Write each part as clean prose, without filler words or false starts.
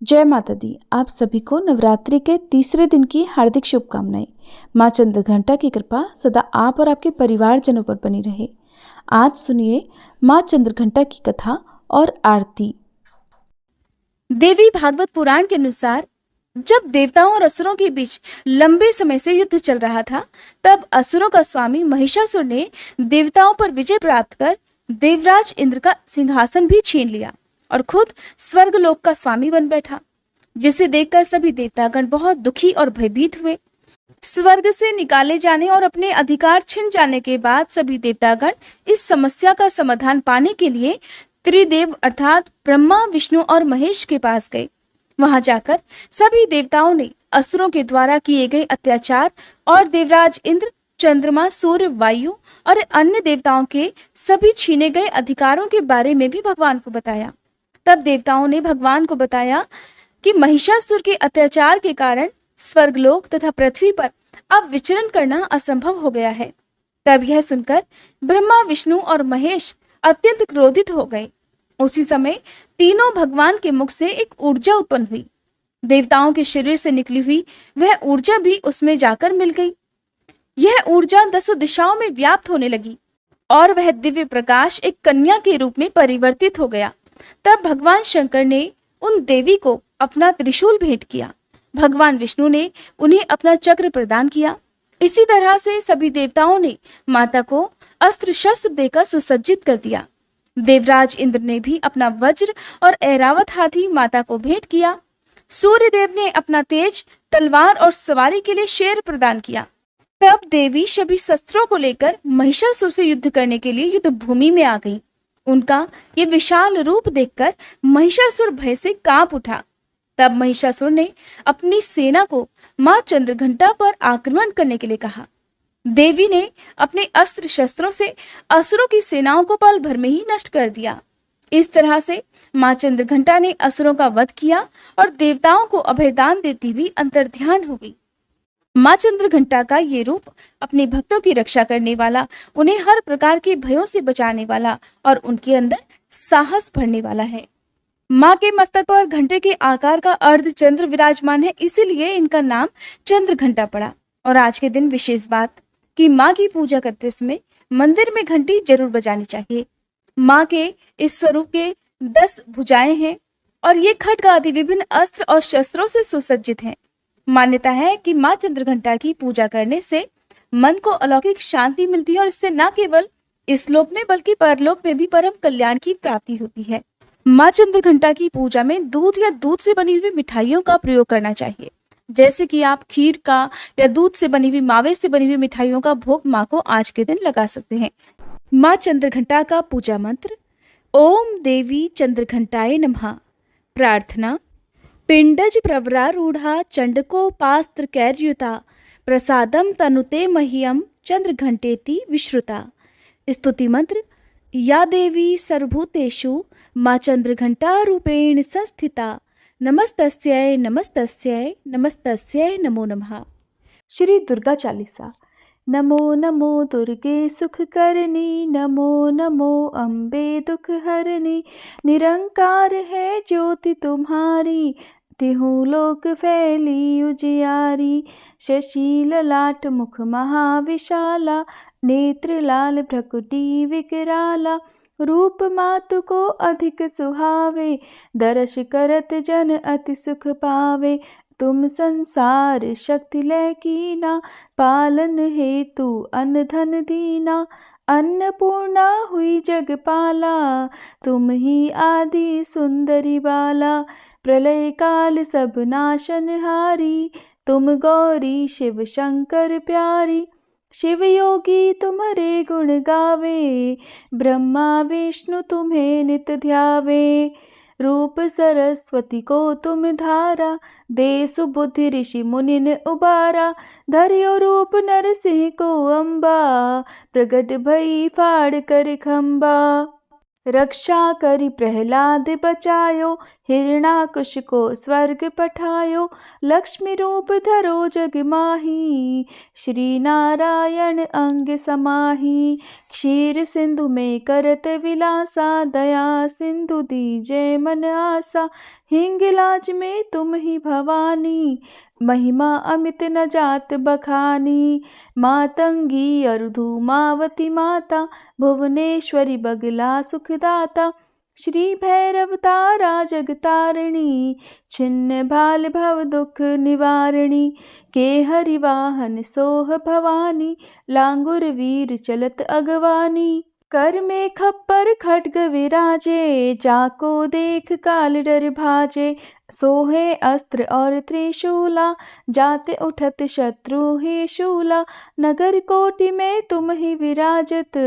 जय माता दी। आप सभी को नवरात्रि के तीसरे दिन की हार्दिक शुभकामनाएं। माँ चंद्रघंटा की कृपा सदा आप और आपके परिवारजनों पर बनी रहे। आज सुनिए माँ चंद्रघंटा की कथा और आरती। देवी भागवत पुराण के अनुसार जब देवताओं और असुरों के बीच लंबे समय से युद्ध चल रहा था, तब असुरों का स्वामी महिषासुर ने देवताओं पर विजय प्राप्त कर देवराज इंद्र का सिंहासन भी छीन लिया और खुद स्वर्गलोक का स्वामी बन बैठा, जिसे देखकर सभी देवतागण बहुत दुखी और भयभीत हुए। स्वर्ग से निकाले जाने और अपने अधिकार छिन जाने के बाद सभी देवतागण इस समस्या का समाधान पाने के लिए त्रिदेव अर्थात ब्रह्मा, विष्णु और महेश के पास गए। वहां जाकर सभी देवताओं ने असुरों के द्वारा किए गए अत्याचार और देवराज इंद्र, चंद्रमा, सूर्य, वायु और अन्य देवताओं के सभी छीने गए अधिकारों के बारे में भी भगवान को बताया। तब देवताओं ने भगवान को बताया कि महिषासुर के अत्याचार के कारण स्वर्गलोक तथा पृथ्वी पर अब विचरण करना असंभव हो गया है। तब यह सुनकर ब्रह्मा, विष्णु और महेश अत्यंत क्रोधित हो गए। उसी समय तीनों भगवान के मुख से एक ऊर्जा उत्पन्न हुई। देवताओं के शरीर से निकली हुई वह ऊर्जा भी उसमें जाकर मिल गई। यह ऊर्जा 10 दिशाओं में व्याप्त होने लगी और वह दिव्य प्रकाश एक कन्या के रूप में परिवर्तित हो गया। तब भगवान शंकर ने उन देवी को अपना त्रिशूल भेंट किया। भगवान विष्णु ने उन्हें अपना चक्र प्रदान किया। इसी तरह से सभी देवताओं ने माता को अस्त्र शस्त्र देकर सुसज्जित कर दिया। देवराज इंद्र ने भी अपना वज्र और ऐरावत हाथी माता को भेंट किया। सूर्य देव ने अपना तेज, तलवार और सवारी के लिए शेर प्रदान किया। तब देवी सभी शस्त्रों को लेकर महिषासुर से युद्ध करने के लिए युद्ध भूमि में आ गई। उनका ये विशाल रूप देखकर महिषासुर भय से कांप उठा। तब महिषासुर ने अपनी सेना को मां चंद्रघंटा पर आक्रमण करने के लिए कहा। देवी ने अपने अस्त्र शस्त्रों से असुरों की सेनाओं को पल भर में ही नष्ट कर दिया। इस तरह से मां चंद्रघंटा ने असुरों का वध किया और देवताओं को अभयदान देती हुई अंतर्ध्यान हो गई। मां चंद्रघंटा का ये रूप अपने भक्तों की रक्षा करने वाला, उन्हें हर प्रकार के भयों से बचाने वाला और उनके अंदर साहस भरने वाला है। मां के मस्तक पर घंटे के आकार का अर्धचंद्र विराजमान है, इसीलिए इनका नाम चंद्रघंटा पड़ा। और आज के दिन विशेष बात कि मां की पूजा करते समय मंदिर में घंटी जरूर बजानी चाहिए। मां के इस स्वरूप के 10 भुजाएं हैं और ये खड्ग आदि विभिन्न अस्त्र और शस्त्रों से सुसज्जित हैं। मान्यता है कि मां चंद्रघंटा की पूजा करने से मन को अलौकिक शांति मिलती है और इससे न केवल इस लोक में बल्कि परलोक में भी परम कल्याण की प्राप्ति होती है। मां चंद्रघंटा की पूजा में दूध या दूध से बनी हुई मिठाइयों का प्रयोग करना चाहिए। जैसे कि आप खीर का या दूध से बनी हुई, मावे से बनी हुई मिठाइयों का भोग मां को आज के दिन लगा सकते हैं। मां चंद्रघंटा का पूजा मंत्र: ओम देवी चंद्रघंटाय नमः। प्रार्थना: पिंडज प्रवरारूढ़ा चंडकोपास्त्र कैर्युता प्रसादम तनुते मह्यम चंद्रघंटेति विश्रुता। स्तुति मंत्र: या देवी सर्वभूतेषु मां चंद्रघंटा रूपेण संस्थिता नमस्तस्यै नमस्तस्यै नमस्तस्यै नमो नमः। श्री दुर्गा चालीसा। नमो नमो दुर्गे सुख करनी, नमो नमो अम्बे दुख हरनी। निरंकार है ज्योति तुम्हारी, तिहु लोक फैली उजियारी। शशि ललाट मुख महाविशाला, नेत्र लाल भ्रकुटी विकराला। रूप मातु को अधिक सुहावे, दर्श करत जन अति सुख पावे। तुम संसार शक्ति लय कीना, पालन हेतु अन्न धन दीना। अन्नपूर्णा हुई जगपाला, तुम ही आदि सुंदरी बाला। प्रलय काल सब नाशनहारी, तुम गौरी शिव शंकर प्यारी। शिव योगी तुम्हारे गुण गावे, ब्रह्मा विष्णु तुम्हें नित ध्यावे। रूप सरस्वती को तुम धारा, दे सुबुद्धि ऋषि मुनिन उबारा। धर्यो रूप नरसिंह को अम्बा, प्रगट भई फाड़ कर खम्बा। रक्षा करी प्रहलाद बचायो, हिरणाकुश को स्वर्ग पठायो, लक्ष्मी रूप धरो जग माही। श्री नारायण अंग समाही, क्षीर सिंधु में करत विलासा। दया सिंधु दीजे मन आसा, हिंगलाज में तुम ही भवानी। महिमा अमित न जात बखानी, मातंगी अरुधु मावती माता। भुवनेश्वरी बगला सुखदाता, श्री भैरव तारा जगतारिणी। छिन्न भाल भव दुख निवारिणी, के हरि वाहन सोह भवानी। लांगुर वीर चलत अगवानी, कर में खप्पर खड्ग विराजे। जाको देख काल डर भाजे, सोहे अस्त्र और त्रिशूला। जाते उठत शत्रु ही शूला, नगर कोटि में तुम ही विराजत।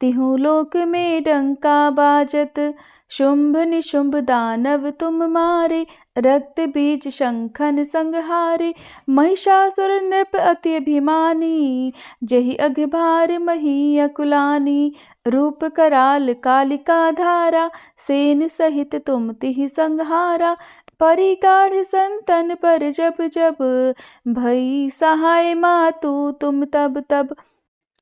तिहु लोक में डंका बाजत, शुंभ निशुंभ दानव तुम मारे। रक्त बीज शंखन संहारे, महिषासुर नृप अति अभिमानी। जहि अघभार मही अकुलानी, रूप कराल कालिका धारा। सेन सहित तुम तिहि संहारा, परिगाढ़ संतन पर जब जब। भई सहाय मातु तुम तब तब।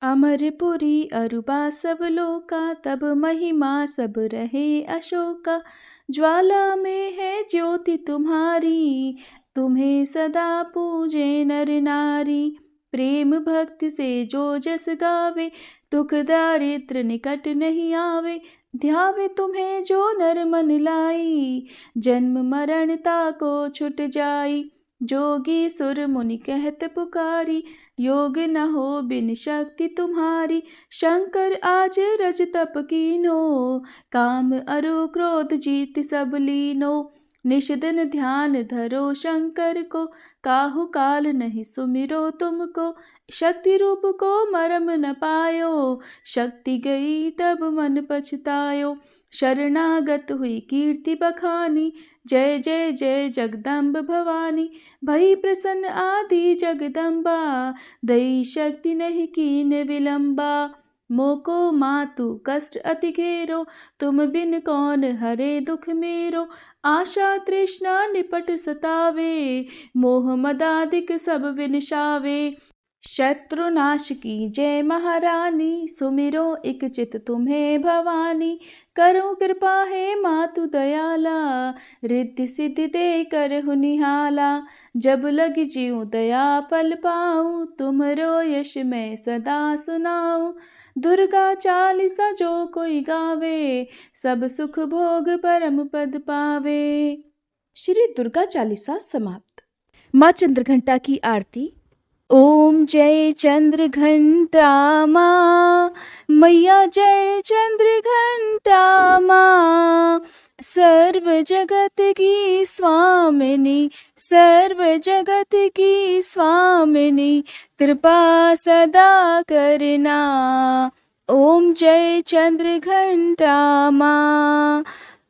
अमरपुरी अरुबा सब लोका, तब महिमा सब रहे अशोका। ज्वाला में है ज्योति तुम्हारी, तुम्हें सदा पूजे नर नारी। प्रेम भक्ति से जो जस गावे, दुख दारिद्र निकट नहीं आवे। ध्यावे तुम्हें जो नर मन लाई, जन्म मरण ताको छुट जाई। जोगी सुर मुनि कहत पुकारी, योग न हो बिन शक्ति तुम्हारी। शंकर आज रज तप कीनो, काम अरु क्रोध जीत सब लीनो। निषिदन ध्यान धरो शंकर को, काहु काल नहीं सुमिरो तुमको। शक्ति रूप को मरम न पायो, शक्ति गई तब मन पछतायो। शरणागत हुई कीर्ति बखानी, जय जय जय जगदम्ब भवानी। भई प्रसन्न आदि जगदम्बा, दई शक्ति नहीं कीन विलंबा। मोको मातु कष्ट अति घेरो, तुम बिन कौन हरे दुख मेरो। आशा तृष्णा निपट सतावे, मोह मदादिक सब विनशावे। शत्रुनाश की जय महारानी, सुमिरो इक चित तुम्हें भवानी। करो कृपा है मातु दयाला, रिद्धि सिद्धि दे करहु निहाला। जब लग जीऊँ दया पल पाऊँ, तुमरो यश मैं सदा सुनाऊँ। दुर्गा चालीसा जो कोई गावे, सब सुख भोग परम पद पावे। श्री दुर्गा चालीसा समाप्त। माँ चंद्रघंटा की आरती। ओम जय चंद्र घंटा माँ, मैया जय चंद्र घंटा माँ। सर्व जगत की स्वामिनी, सर्व जगत की स्वामिनी, कृपा सदा करना। ओम जय चंद्र घंटा माँ।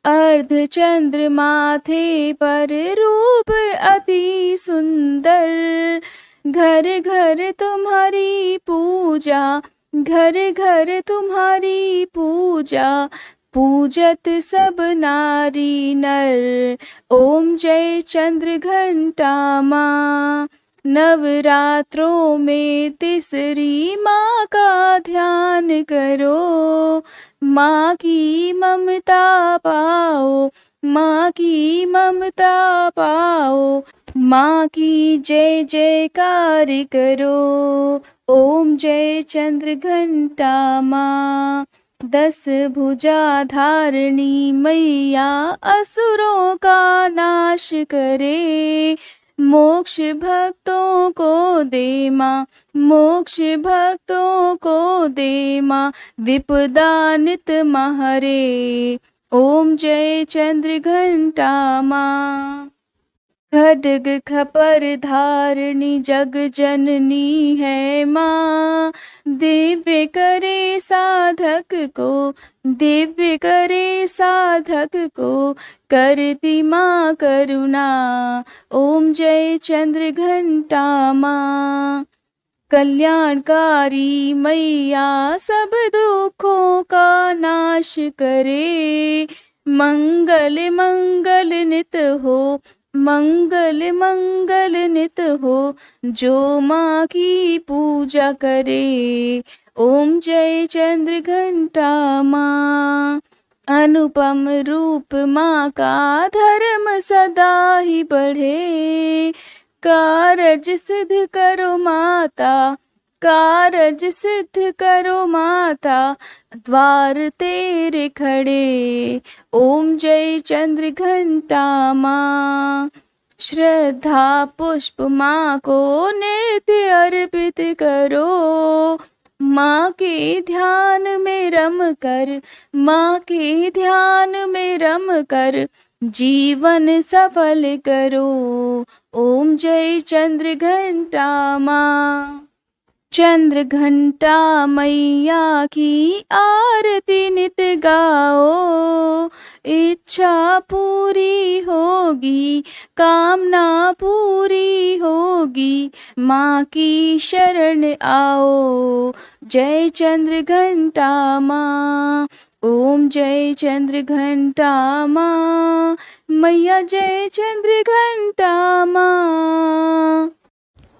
अर्ध चंद्र माथे पर रूप अति सुंदर, घर घर तुम्हारी पूजा, घर घर तुम्हारी पूजा। पूजत सब नारी नर, ओम जय चंद्र घंटा माँ। नवरात्रों में तीसरी माँ का ध्यान करो, माँ की ममता पाओ, माँ की ममता पाओ। माँ की जय जयकार करो, ओम जय चंद्र घंटा माँ। 10 भुजा धारणी मैया, असुरों का नाश करे। मोक्ष भक्तों को दे माँ, मोक्ष भक्तों को दे माँ। विपदा नित महरे, ओम जय चंद्र घंटा माँ। खड्ग खपर धारणी जग जननी है माँ। दिव्य करे साधक को, दिव्य करे साधक को, करती माँ करुणा। ओम जय चंद्र घंटा माँ। कल्याणकारी मैया सब दुखों का नाश करे। मंगल मंगल नित हो, मंगल मंगल नित हो, जो माँ की पूजा करे। ओम जय चंद्र घंटा माँ। अनुपम रूप माँ का धर्म सदा ही बढ़े। कारज सिद्ध करो माता, कारज सिद्ध करो माता, द्वार तेरे खड़े। ओम जय चंद्र घंटा माँ। श्रद्धा पुष्प माँ को नित्य अर्पित करो। माँ के ध्यान में रम कर, माँ के ध्यान में रम कर, जीवन सफल करो। ओम जय चंद्र घंटा माँ। चंद्र घंटा मैया की आरती नित गाओ। इच्छा पूरी होगी, कामना पूरी होगी, माँ की शरण आओ। जय चंद्र घंटा माँ। ओम जय चंद्र घंटा माँ। मैया जय चंद्र घंटा माँ।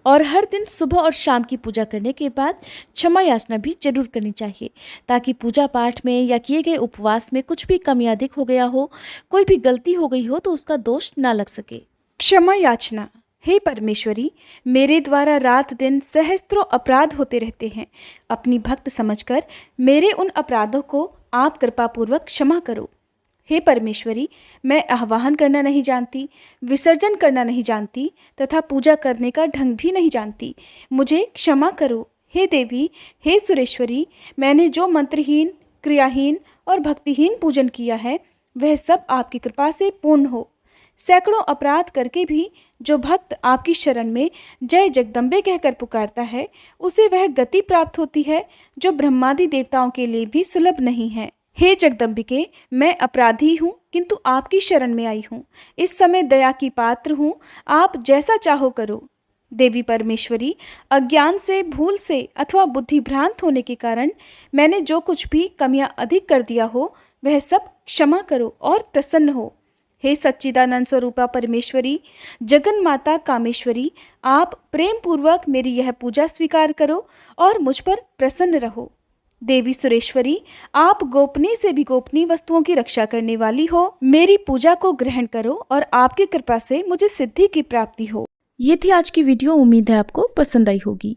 और हर दिन सुबह और शाम की पूजा करने के बाद क्षमा याचना भी जरूर करनी चाहिए, ताकि पूजा पाठ में या किए गए उपवास में कुछ भी कमी अधिक हो गया हो, कोई भी गलती हो गई हो तो उसका दोष ना लग सके। क्षमा याचना। हे परमेश्वरी, मेरे द्वारा रात दिन सहस्त्रों अपराध होते रहते हैं। अपनी भक्त समझकर मेरे उन अपराधों को आप कृपापूर्वक क्षमा करो। हे परमेश्वरी, मैं आह्वान करना नहीं जानती, विसर्जन करना नहीं जानती तथा पूजा करने का ढंग भी नहीं जानती, मुझे क्षमा करो। हे देवी, हे सुरेश्वरी, मैंने जो मंत्रहीन, क्रियाहीन और भक्तिहीन पूजन किया है वह सब आपकी कृपा से पूर्ण हो। सैकड़ों अपराध करके भी जो भक्त आपकी शरण में जय जगदम्बे कहकर पुकारता है, उसे वह गति प्राप्त होती है जो ब्रह्मादि देवताओं के लिए भी सुलभ नहीं है। हे जगदम्बिके, मैं अपराधी हूँ किंतु आपकी शरण में आई हूँ। इस समय दया की पात्र हूँ, आप जैसा चाहो करो। देवी परमेश्वरी, अज्ञान से, भूल से अथवा बुद्धि भ्रांत होने के कारण मैंने जो कुछ भी कमियां अधिक कर दिया हो वह सब क्षमा करो और प्रसन्न हो। हे सच्चिदानंद स्वरूपा परमेश्वरी, जगन माता कामेश्वरी, आप प्रेम पूर्वक मेरी यह पूजा स्वीकार करो और मुझ पर प्रसन्न रहो। देवी सुरेश्वरी, आप गोपनीय से भी गोपनीय वस्तुओं की रक्षा करने वाली हो। मेरी पूजा को ग्रहण करो और आपकी कृपा से मुझे सिद्धि की प्राप्ति हो। ये थी आज की वीडियो। उम्मीद है आपको पसंद आई होगी।